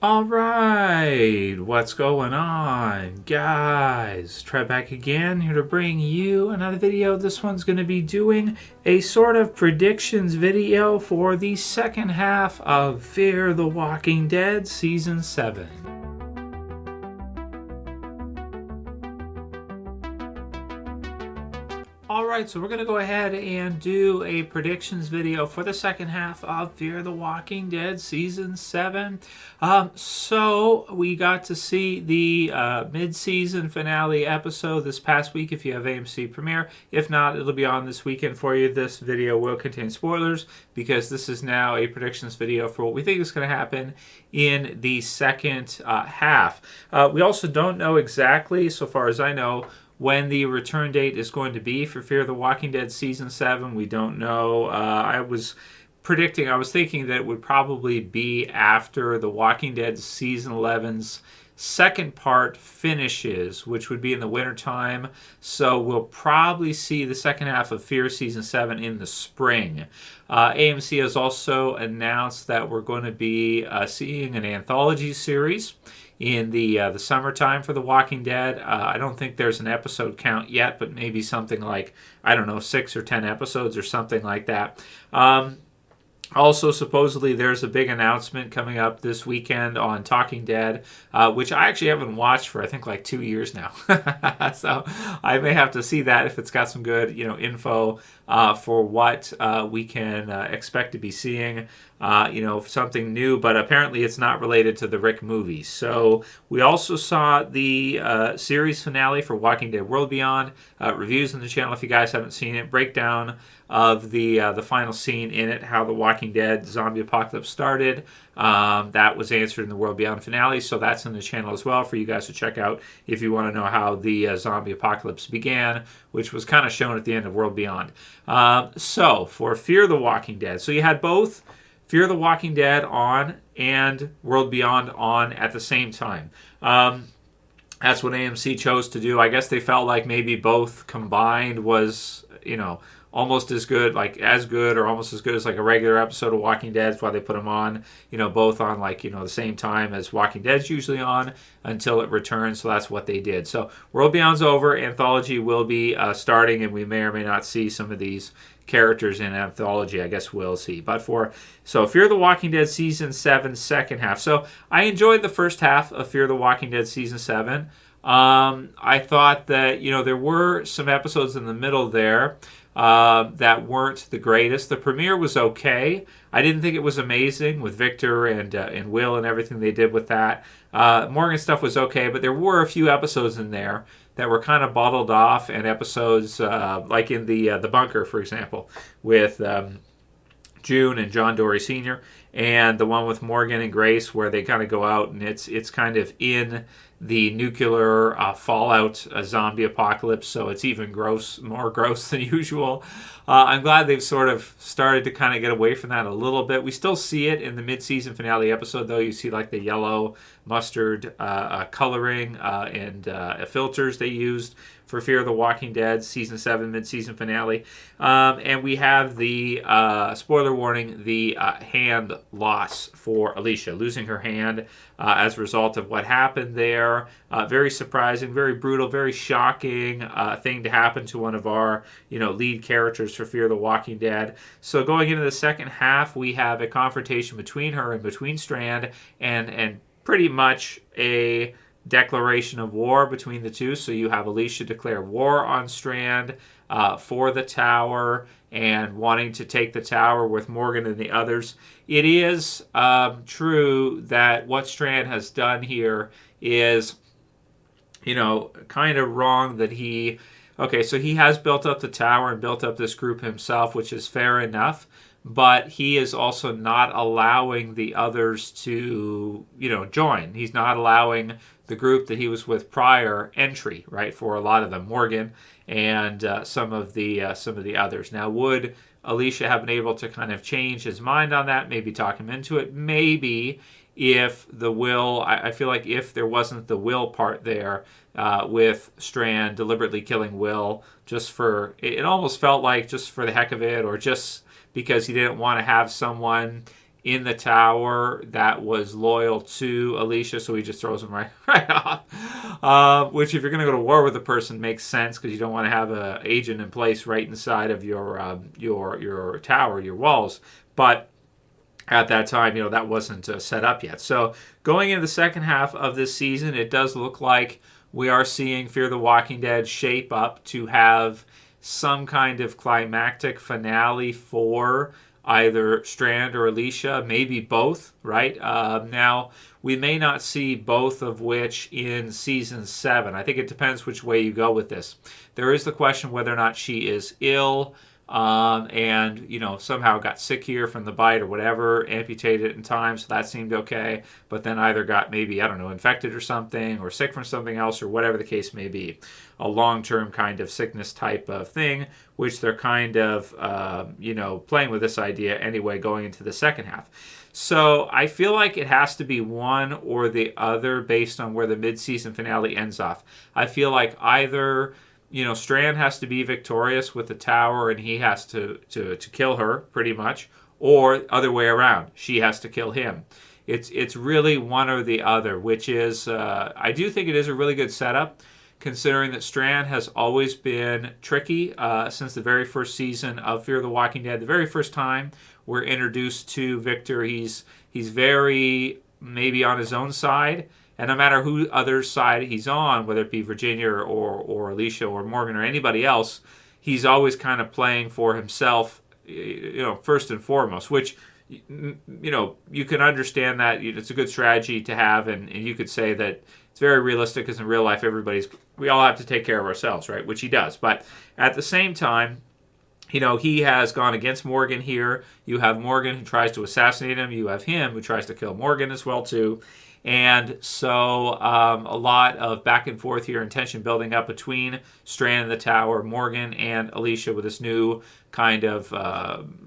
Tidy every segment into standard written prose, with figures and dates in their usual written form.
All right, what's going on, guys? Trev back again, here to bring you another video. This one's going to be doing a sort of predictions video for the second half of Fear the Walking Dead Season 7. Alright, so we're going to go ahead and do a predictions video for the second half of Fear the Walking Dead Season 7. So we got to see the mid-season finale episode this past week if you have AMC Premiere. If not, it'll be on this weekend for you. This video will contain spoilers because this is now a predictions video for what we think is going to happen in the second half. We also don't know exactly, so far as I know, when the return date is going to be for Fear the Walking Dead Season 7. We don't know. I was thinking that it would probably be after The Walking Dead Season 11's second part finishes, which would be in the wintertime. So we'll probably see the second half of Fear Season 7 in the spring. AMC has also announced that we're going to be seeing an anthology series in the summertime for The Walking Dead. I don't think there's an episode count yet, but maybe something like, I don't know, 6 or 10 episodes or something like that. Also, supposedly, there's a big announcement coming up this weekend on Talking Dead, which I actually haven't watched for, I think, like 2 years now. So I may have to see that if it's got some good, info for what we can expect to be seeing. Something new, but apparently it's not related to the Rick movies. So we also saw the series finale for Walking Dead World Beyond. Reviews on the channel if you guys haven't seen it. Breakdown of the final scene in it, how the Walking Dead zombie apocalypse started. That was answered in the World Beyond finale, so that's in the channel as well for you guys to check out if you want to know how the zombie apocalypse began, which was kind of shown at the end of World Beyond. So for Fear the Walking Dead, so you had both Fear the Walking Dead on and World Beyond on at the same time. That's what AMC chose to do. I guess they felt like maybe both combined was, almost as good, like as good or almost as good as like a regular episode of Walking Dead. That's why they put them on, both on the same time as Walking Dead's usually on until it returns. So that's what they did. So World Beyond's over. Anthology will be starting, and we may or may not see some of these characters in Anthology. I guess we'll see. But so Fear the Walking Dead Season 7 second half. So I enjoyed the first half of Fear the Walking Dead Season 7. I thought that, there were some episodes in the middle there that weren't the greatest. The premiere was okay. I didn't think it was amazing with Victor and Will and everything they did with that. Morgan stuff was okay, but there were a few episodes in there that were kind of bottled off, and episodes like in the bunker, for example, with June and John Dory Sr., and the one with Morgan and Grace where they kind of go out and it's kind of in the nuclear fallout zombie apocalypse, so it's even more gross than usual. I'm glad they've sort of started to kind of get away from that a little bit. We still see it in the mid-season finale episode, though. You see like the yellow mustard coloring and filters they used for Fear the Walking Dead Season 7 mid-season finale. And we have the, spoiler warning, the hand loss for Alicia, losing her hand as a result of what happened there. Very surprising, very brutal, very shocking thing to happen to one of our, lead characters for Fear the Walking Dead. So going into the second half, we have a confrontation between her and between Strand, and pretty much a declaration of war between the two. So you have Alicia declare war on Strand for the tower and wanting to take the tower with Morgan and the others. It is true that what Strand has done here is, kind of wrong that he... Okay, so he has built up the tower and built up this group himself, which is fair enough. But he is also not allowing the others to, join. He's not allowing the group that he was with prior entry, right? For a lot of them, Morgan and some of the others. Now, would Alicia have been able to kind of change his mind on that? Maybe talk him into it. Maybe if the will, I feel like if there wasn't the will part there with Strand deliberately killing Will, it almost felt like just for the heck of it, or just because he didn't want to have someone in the tower that was loyal to Alicia, so he just throws him right off. Which, if you're going to go to war with a person, makes sense because you don't want to have an agent in place right inside of your tower, your walls. But at that time, that wasn't set up yet. So going into the second half of this season, it does look like we are seeing Fear the Walking Dead shape up to have some kind of climactic finale for either Strand or Alicia, maybe both, right? Now, we may not see both of which in season 7. I think it depends which way you go with this. There is the question whether or not she is ill, and somehow got sick here from the bite or whatever, amputated in time, so that seemed okay, but then either got maybe, I don't know, infected or something, or sick from something else, or whatever the case may be, a long-term kind of sickness type of thing, which they're kind of playing with this idea anyway going into the second half. So I feel like it has to be one or the other based on where the mid-season finale ends off. I feel like either Strand has to be victorious with the tower and he has to kill her, pretty much, or other way around, she has to kill him. It's really one or the other, which is, I do think it is a really good setup, considering that Strand has always been tricky since the very first season of Fear the Walking Dead. The very first time we're introduced to Victor, he's very maybe on his own side. And no matter who other side he's on, whether it be Virginia or Alicia or Morgan or anybody else, he's always kind of playing for himself, first and foremost, which, you can understand that it's a good strategy to have. And you could say that it's very realistic because in real life, we all have to take care of ourselves, right? Which he does. But at the same time, he has gone against Morgan here. You have Morgan who tries to assassinate him. You have him who tries to kill Morgan as well, too. And so a lot of back and forth here and tension building up between Strand and the tower, Morgan and Alicia with this new kind of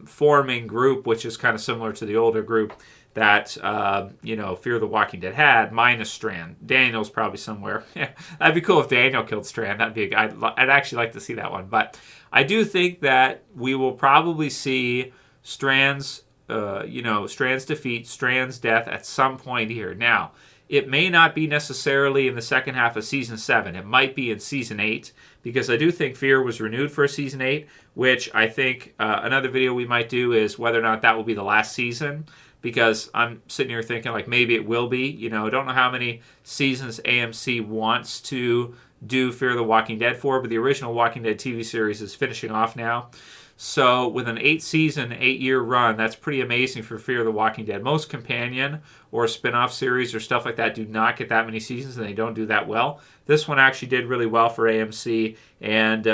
forming group, which is kind of similar to the older group that, Fear the Walking Dead had, minus Strand. Daniel's probably somewhere. Yeah, that'd be cool if Daniel killed Strand. I'd actually like to see that one. But I do think that we will probably see Strand's defeat, Strand's death at some point here. Now, it may not be necessarily in the second half of season 7. It might be in season 8, because I do think Fear was renewed for season 8, which I think another video we might do is whether or not that will be the last season, because I'm sitting here thinking like maybe it will be. I don't know how many seasons AMC wants to do Fear the Walking Dead for, but the original Walking Dead TV series is finishing off now. So with an 8-season, 8-year run, that's pretty amazing for Fear the Walking Dead. Most companion or spin-off series or stuff like that do not get that many seasons, and they don't do that well. This one actually did really well for AMC, and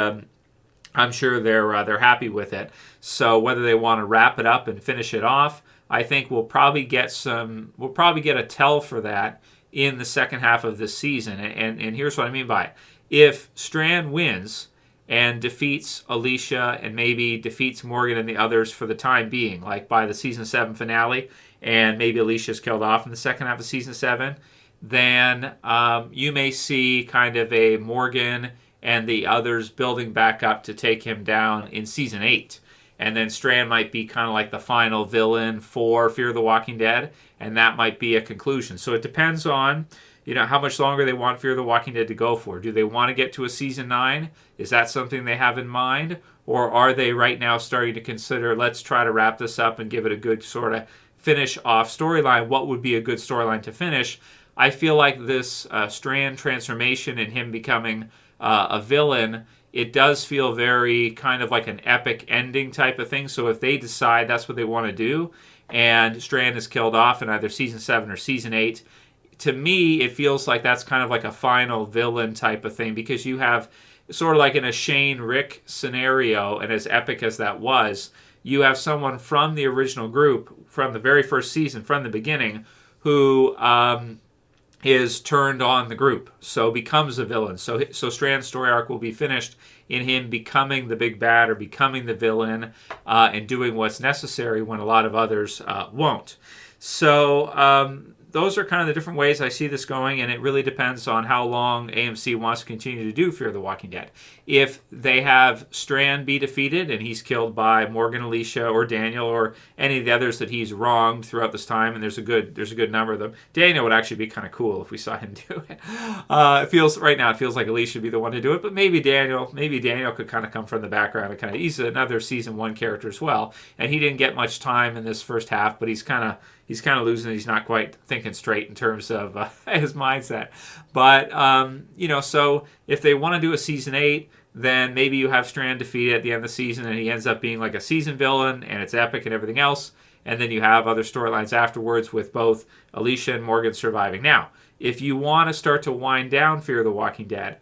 I'm sure they're happy with it. So whether they want to wrap it up and finish it off, I think we'll probably get a tell for that in the second half of this season. And here's what I mean by it. If Strand wins and defeats Alicia and maybe defeats Morgan and the others for the time being, like by the season 7 finale, and maybe Alicia's killed off in the second half of season 7, then you may see kind of a Morgan and the others building back up to take him down in season 8. And then Strand might be kind of like the final villain for Fear the Walking Dead, and that might be a conclusion. So it depends on how much longer they want Fear the Walking Dead to go for. Do they want to get to a season 9? Is that something they have in mind? Or are they right now starting to consider, let's try to wrap this up and give it a good sort of finish off storyline? What would be a good storyline to finish? I feel like this Strand transformation and him becoming a villain, it does feel very kind of like an epic ending type of thing. So if they decide that's what they want to do, and Strand is killed off in either season 7 or season 8, to me, it feels like that's kind of like a final villain type of thing, because you have sort of like in a Shane Rick scenario, and as epic as that was, you have someone from the original group, from the very first season, from the beginning, who is turned on the group, so becomes a villain. So Strand's story arc will be finished in him becoming the big bad or becoming the villain and doing what's necessary when a lot of others won't. So those are kind of the different ways I see this going, and it really depends on how long AMC wants to continue to do Fear the Walking Dead. If they have Strand be defeated and he's killed by Morgan, Alicia, or Daniel, or any of the others that he's wronged throughout this time, and there's a good number of them. Daniel would actually be kind of cool if we saw him do it. It feels like Alicia should be the one to do it, but maybe Daniel could kind of come from the background and he's another season 1 character as well, and he didn't get much time in this first half, but he's kind of losing. He's not quite thinking straight in terms of his mindset. But so if they want to do a season 8, then maybe you have Strand defeated at the end of the season, and he ends up being like a season villain, and it's epic and everything else. And then you have other storylines afterwards with both Alicia and Morgan surviving. Now, if you want to start to wind down Fear the Walking Dead,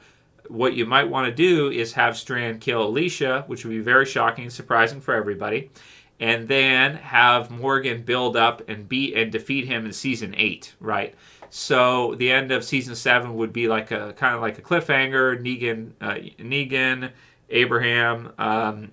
what you might want to do is have Strand kill Alicia, which would be very shocking and surprising for everybody, and then have Morgan build up and defeat him in season 8, right? So the end of season 7 would be like a kind of like a cliffhanger, Negan, Abraham,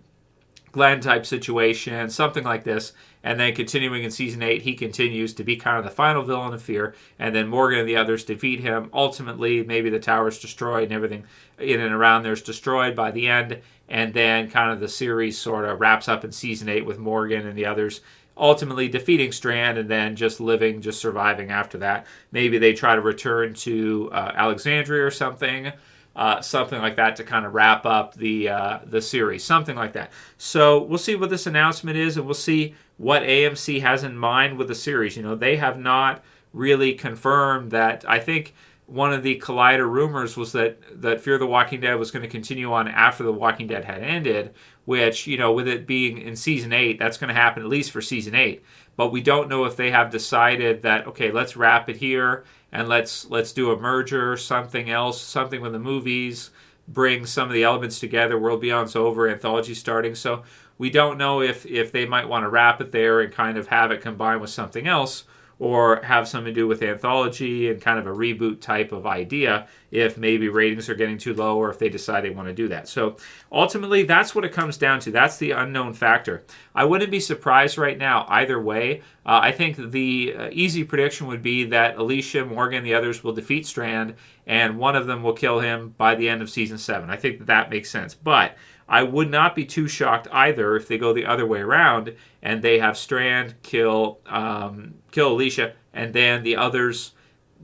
Glenn type situation, something like this. And then continuing in season 8, he continues to be kind of the final villain of Fear, and then Morgan and the others defeat him. Ultimately, maybe the tower's destroyed and everything in and around there's destroyed by the end, and then kind of the series sort of wraps up in season 8 with Morgan and the others ultimately defeating Strand and then just surviving after that. Maybe they try to return to Alexandria or something like that to kind of wrap up the series, something like that. So we'll see what this announcement is, and we'll see what AMC has in mind with the series. They have not really confirmed that. I think one of the Collider rumors was that Fear the Walking Dead was going to continue on after The Walking Dead had ended, which, with it being in season 8, that's going to happen at least for season 8. But we don't know if they have decided that, okay, let's wrap it here and let's do a merger, something else, something with the movies, bring some of the elements together. World Beyond's over, anthology starting. So we don't know if they might want to wrap it there and kind of have it combined with something else, or have something to do with anthology and kind of a reboot type of idea if maybe ratings are getting too low, or if they decide they want to do that. So ultimately, that's what it comes down to. That's the unknown factor. I wouldn't be surprised right now either way. I think the easy prediction would be that Alicia, Morgan, the others will defeat Strand, and one of them will kill him by the end of season 7. I think that makes sense. But I would not be too shocked either if they go the other way around and they have Strand kill Alicia, and then the others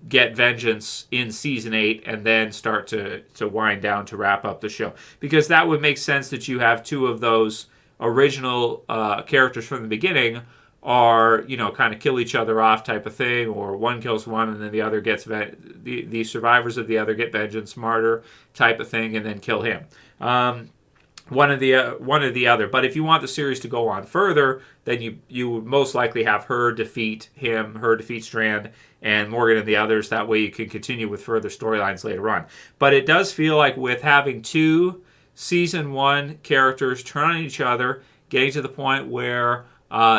get vengeance in season 8 and then start to wind down to wrap up the show. Because that would make sense that you have two of those original characters from the beginning are, kind of kill each other off type of thing, or one kills one and then the other gets the survivors of the other get vengeance, martyr type of thing, and then kill him. One or the other. But if you want the series to go on further, then you would most likely have her defeat Strand, and Morgan and the others. That way you can continue with further storylines later on. But it does feel like with having 2 season 1 characters turn on each other, getting to the point where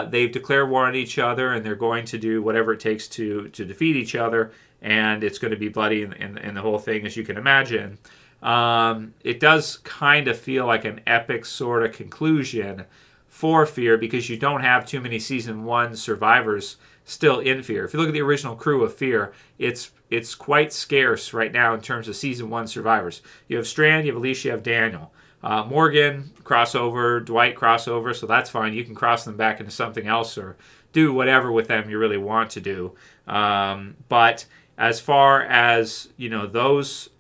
they've declared war on each other and they're going to do whatever it takes to defeat each other, and it's going to be bloody in the whole thing, as you can imagine. It does kind of feel like an epic sort of conclusion for Fear, because you don't have too many season 1 survivors still in Fear. If you look at the original crew of Fear, it's quite scarce right now in terms of season 1 survivors. You have Strand, you have Alicia, you have Daniel. Morgan, crossover, Dwight, crossover, so that's fine. You can cross them back into something else or do whatever with them you really want to do. But as far as, those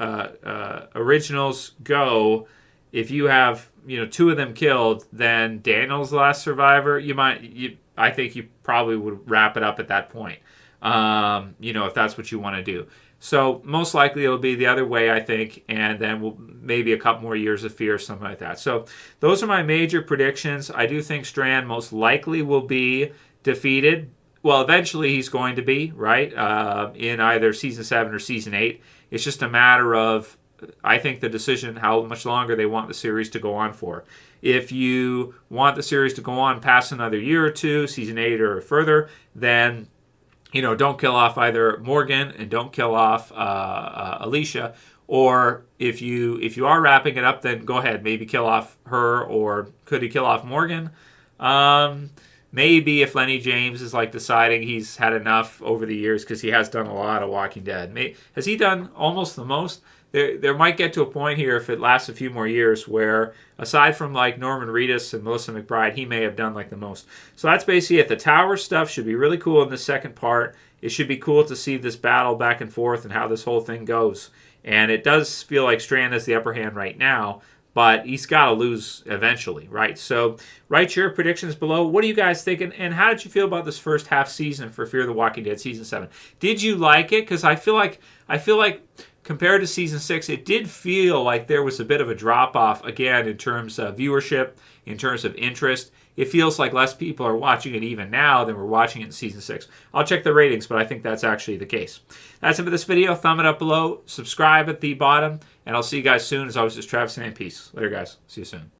originals go, if you have, 2 of them killed, then Daniel's the last survivor. I think you probably would wrap it up at that point, if that's what you want to do. So most likely it'll be the other way, I think, and then maybe a couple more years of Fear, something like that. So those are my major predictions. I do think Strand most likely will be defeated. Well, eventually he's going to be, right, in either season 7 or season 8. It's just a matter of, I think, the decision how much longer they want the series to go on for. If you want the series to go on past another year or 2, season 8 or further, then don't kill off either Morgan and don't kill off Alicia. Or if you are wrapping it up, then go ahead, maybe kill off her, or could he kill off Morgan? maybe if Lenny James is like deciding he's had enough over the years, because he has done a lot of Walking Dead. Has he done almost the most? There might get to a point here, if it lasts a few more years, where aside from like Norman Reedus and Melissa McBride, he may have done like the most. So that's basically it. The tower stuff should be really cool in the second part. It should be cool to see this battle back and forth and how this whole thing goes. And it does feel like Strand has the upper hand right now, but he's got to lose eventually, right? So write your predictions below. What are you guys thinking? And how did you feel about this first half season for Fear the Walking Dead Season 7? Did you like it? Because I feel like compared to Season 6, it did feel like there was a bit of a drop-off, again, in terms of viewership, in terms of interest. It feels like less people are watching it even now than were watching it in Season 6. I'll check the ratings, but I think that's actually the case. That's it for this video. Thumb it up below. Subscribe at the bottom. And I'll see you guys soon. As always, it's Trev saying peace. Later, guys. See you soon.